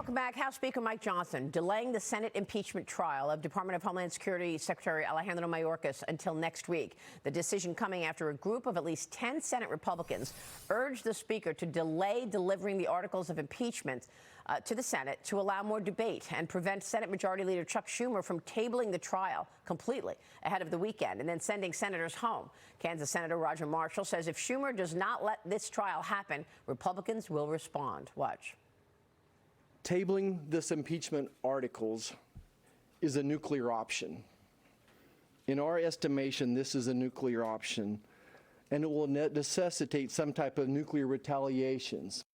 welcome back. House Speaker Mike Johnson delaying the Senate impeachment trial of Department of Homeland Security Secretary Alejandro Mayorkas until next week. The decision coming after a group of at least 10 Senate Republicans urged the Speaker to delay delivering the articles of impeachment to the Senate to allow more debate and prevent Senate Majority Leader Chuck Schumer from tabling the trial completely ahead of the weekend and then sending senators home. Kansas Senator Roger Marshall says if Schumer does not let this trial happen, Republicans will respond. Watch. Tabling this impeachment articles is a nuclear option. In our estimation, this is a nuclear option, and it will necessitate some type of nuclear retaliations.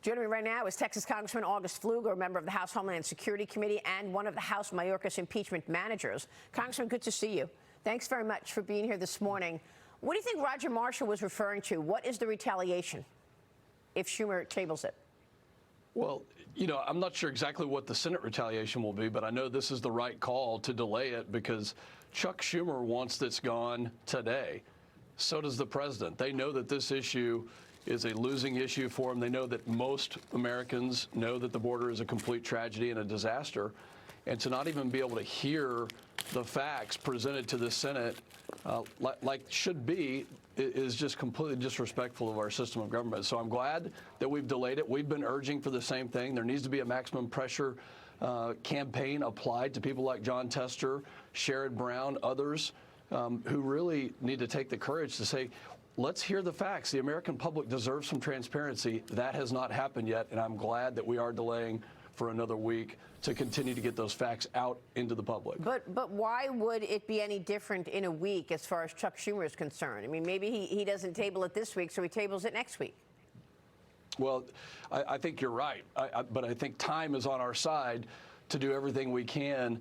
Joining me right now is Texas Congressman August Pfluger, a member of the House Homeland Security Committee and one of the House Mayorkas impeachment managers. Congressman, good to see you. Thanks very much for being here this morning. What do you think Roger Marshall was referring to? What is the retaliation if Schumer tables it? Well, you know, I'm not sure exactly what the Senate retaliation will be, but I know this is the right call to delay it because Chuck Schumer wants this gone today. So does the president. They know that this issue is a losing issue for them. They know that most Americans know that the border is a complete tragedy and a disaster. And to not even be able to hear the facts presented to the Senate like should be is just completely disrespectful of our system of government. So I'm glad that we've delayed it. We've been urging for the same thing. There needs to be a maximum pressure campaign applied to people like John Tester, Sherrod Brown, others who really need to take the courage to say, let's hear the facts. The American public deserves some transparency. That has not happened yet, and I'm glad that we are delaying for another week to continue to get those facts out into the public. But why would it be any different in a week as far as Chuck Schumer is concerned? I mean, maybe he doesn't table it this week, so he tables it next week. Well, I think you're right. But I think time is on our side to do everything we can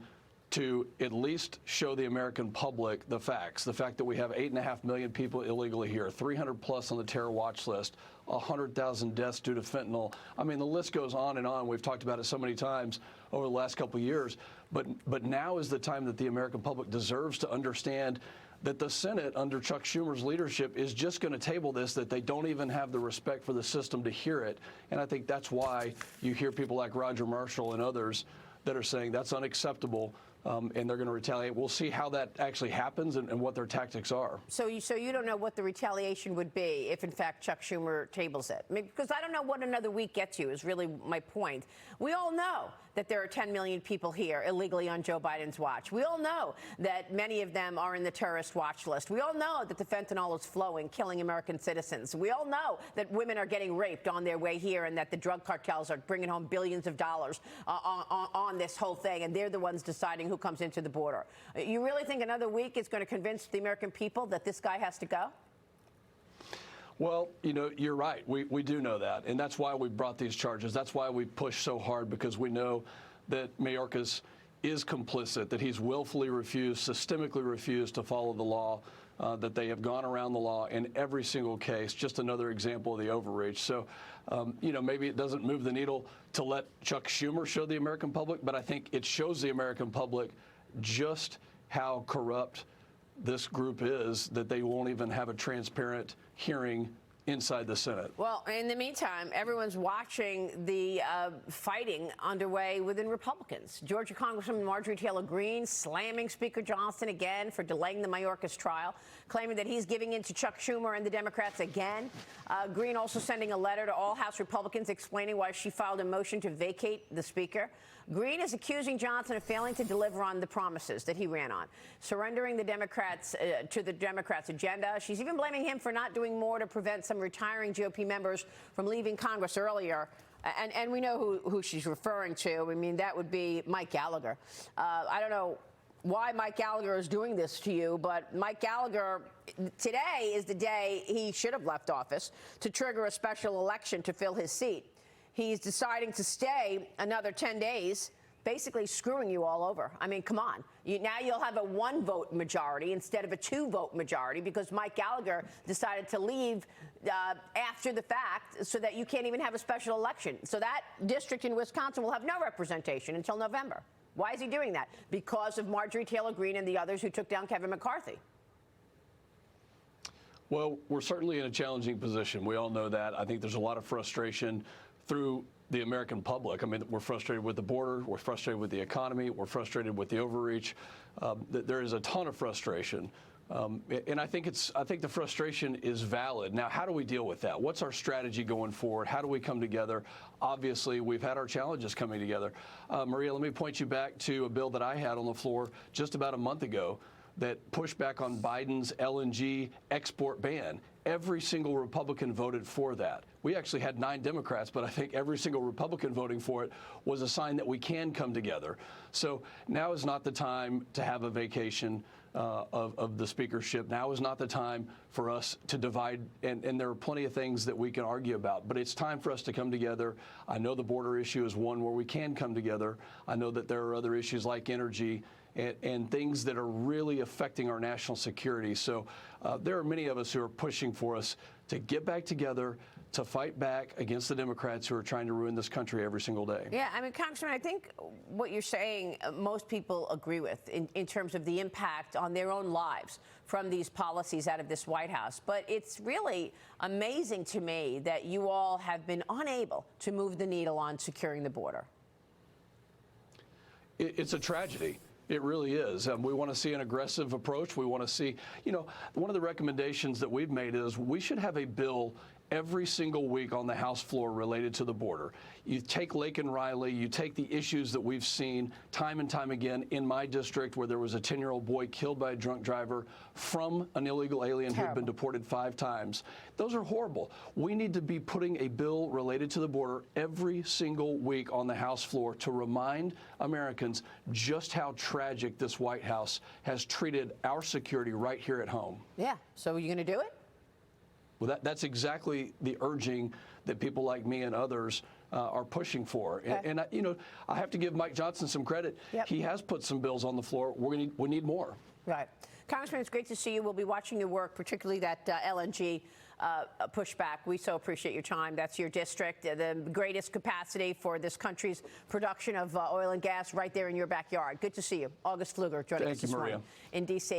to at least show the American public the facts. The fact that we have 8.5 million people illegally here, 300 plus on the terror watch list, 100,000 deaths due to fentanyl. I mean, the list goes on and on. We've talked about it so many times over the last couple of years. But now is the time that the American public deserves to understand that the Senate, under Chuck Schumer's leadership, is just going to table this, that they don't even have the respect for the system to hear it. And I think that's why you hear people like Roger Marshall and others that are saying that's unacceptable. And they're going to retaliate. We'll see how that actually happens and what their tactics are. So you don't know what the retaliation would be if, in fact, Chuck Schumer tables it? I mean, because I don't know what another week gets you is really my point. We all know that there are 10 million people here illegally on Joe Biden's watch. We all know that many of them are in the terrorist watch list. We all know that the fentanyl is flowing, killing American citizens. We all know that women are getting raped on their way here and that the drug cartels are bringing home billions of dollars on this whole thing, and they're the ones deciding who comes into the border. You really think another week is going to convince the American people that this guy has to go? Well, you know, you're right. We do know that. And that's why we brought these charges. That's why we pushed so hard, because we know that Mayorkas is complicit, that he's willfully refused, systemically refused to follow the law, that they have gone around the law in every single case. Just another example of the overreach. So, you know, maybe it doesn't move the needle to let Chuck Schumer show the American public, but I think it shows the American public just how corrupt this group is, that they won't even have a transparent hearing inside the Senate. Well, in the meantime, everyone's watching the fighting underway within Republicans. Georgia Congresswoman Marjorie Taylor Greene slamming Speaker Johnson again for delaying the Mayorkas trial, claiming that he's giving in to Chuck Schumer and the Democrats again. Greene also sending a letter to all House Republicans explaining why she filed a motion to vacate the Speaker. Greene is accusing Johnson of failing to deliver on the promises that he ran on, surrendering the Democrats to the Democrats' agenda. She's even blaming him for not doing more to prevent some retiring GOP members from leaving Congress earlier. And we know who she's referring to. I mean, that would be Mike Gallagher. I don't know why Mike Gallagher is doing this to you, but Mike Gallagher, today is the day he should have left office to trigger a special election to fill his seat. He's deciding to stay another 10 days, basically screwing you all over. I mean, come on. Now you'll have a 1-vote majority instead of a 2-vote majority because Mike Gallagher decided to leave after the fact so that you can't even have a special election. So that district in Wisconsin will have no representation until November. Why is he doing that? Because of Marjorie Taylor Greene and the others who took down Kevin McCarthy. Well, we're certainly in a challenging position. We all know that. I think there's a lot of frustration through the American public. I mean, we're frustrated with the border, we're frustrated with the economy, we're frustrated with the overreach. There is a ton of frustration. And I think the frustration is valid. Now, how do we deal with that? What's our strategy going forward? How do we come together? Obviously, we've had our challenges coming together. Maria, let me point you back to a bill that I had on the floor just about a month ago that pushed back on Biden's LNG export ban. Every single Republican voted for that. We actually had 9 Democrats, but I think every single Republican voting for it was a sign that we can come together. So now is not the time to have a vacation of the speakership. Now is not the time for us to divide, and there are plenty of things that we can argue about, but it's time for us to come together. I know the border issue is one where we can come together. I know that there are other issues like energy and things that are really affecting our national security. So there are many of us who are pushing for us to get back together, to fight back against the Democrats who are trying to ruin this country every single day. Yeah, I mean, Congressman, I think what you're saying, most people agree with in terms of the impact on their own lives from these policies out of this White House. But it's really amazing to me that you all have been unable to move the needle on securing the border. It's a tragedy. It really is. We want to see an aggressive approach. We want to see, one of the recommendations that we've made is we should have a bill every single week on the House floor related to the border. You take Lake and Riley, you take the issues that we've seen time and time again in my district where there was a 10-year-old boy killed by a drunk driver from an illegal alien who had been deported 5 times. Those are horrible. We need to be putting a bill related to the border every single week on the House floor to remind Americans just how tragic this White House has treated our security right here at home. Yeah, so are you going to do it? Well, that's exactly the urging that people like me and others are pushing for. Okay. And I have to give Mike Johnson some credit. Yep. He has put some bills on the floor. We need more. Right. Congressman, it's great to see you. We'll be watching your work, particularly that LNG pushback. We so appreciate your time. That's your district, the greatest capacity for this country's production of oil and gas right there in your backyard. Good to see you. August Pfluger joining us this morning in D.C.